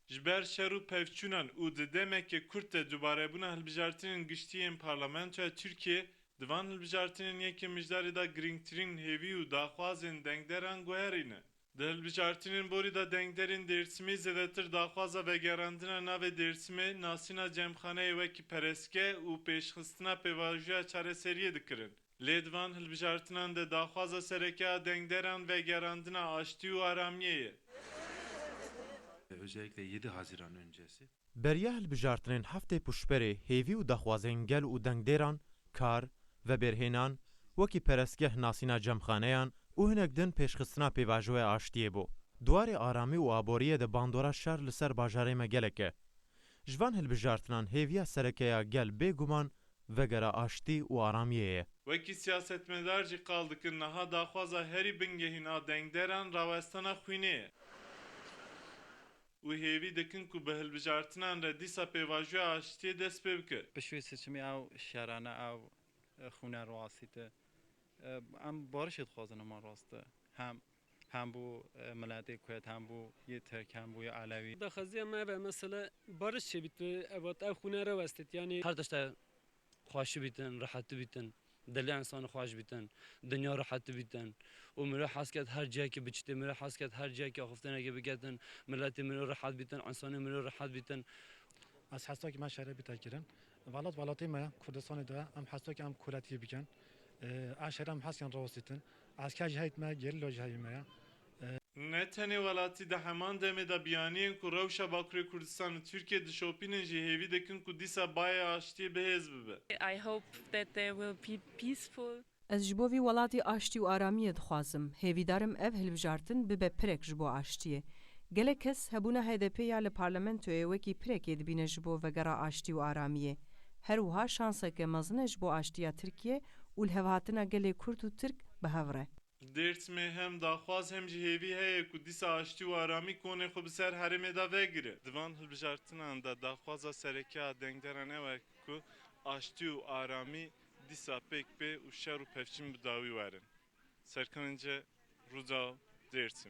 Ji ber şer û pevçûnan û di demeke Kurd de dubarebûna hilbijartinên giştiyên parlamentoya Tirkiye di van hilbijartinên yekê mijdarê da girîngtirîn hêvî û daxwazên dengderan guherîne. Di hilbijartinên borî da dengderên Dêrsimê zêdetir daxwaza vegerandina navê Dêrsimê, nasîna cemxaneyê wekî perestge û pêşxistina pêvajoya çareseriyê dikirin. Lê di van hilbijartinan de daxwaza serekeya dengderan vegerandina aştî û aramiyê ye. Özellikle 7 Haziran öncesi. Beriya hilbijartinên heftê puşberê hêvî û daxwazên gel û dengdêran, kar, veberhênan, wekî perestgeh nasîna cemxaneyan û hinek din pêşxistina pêvajoya aştiyê bû. Duwarê aramî û aboriyê de bandora şer li ser bajarê me gelek e. Ji van hilbijartinan hêviya serekeya gel bêguman vegera aştî û aramiyê ye. Wekî siyasetmedar jî qal dikin niha daxwaza herî bingehîna dengderan rawestana xwînê ye. û hêvî dikin ku bi hilbijartinan re dîsa pêvajoya aştiyê dest pê bike. بشوی سیستمی او شهرانه او خونه رواسیته ام بارشید خوازن ما راسته هم بو ملت کویت هم بو یه ترک هم بو یه علوی دخزی ما و مثلا barış çebit evet ev xune revestet yani هر تشتا خوش بیتن راحت بیتن دل انسان خوش بیتن دنیا راحت بیتن و مرا حس کرد هر جایی که بچته مرا حس کرد هر جایی که خفتن که بگردن ملت مرا راحت بیتن انسان مرا راحت بیتن از حسا که من شهر بیتاکرن ولاتی ما کردستان ده ام حسا که ام کلاتی بکن اشهر ام حسن روسیتن از که جهت ما گل لوجهای ما Ne tenê welatî de heman demê de biyaniyên ku rewşa Bakurê Kurdistan û Tirkiye dişopînin jî hêvî dikin ku dîsa bayê aştiyê bihêz bibe. I hope that they will be peaceful. Ez ji bo vî welatî aştî û aramiyê dixwazim. Hêvîdarim ev hilbijartin bibe pirek ji bo aştiyê. Gelek kes hebûna HDP ya li parlamentoyê wekî pirekê dibîne ji bo vegera aştî û aramiyê. Her wiha şanseke mezin e ji bo aştiya Tirkiye û li hevhatina gelê Kurd û Tirk bi hev re. Dêrsimê hem daxwaz hem jî hêvî heye ku dîsa aştî û aramî konê xwe bi ser herêmê da vegire. Di van hilbijartinan de daxwaza serekeya dengderan ew e ku aştî û aramî dîsa pêk pê û şer û pevçîn bi dawî werin. Serkirince Rûdaw, Dêrsim.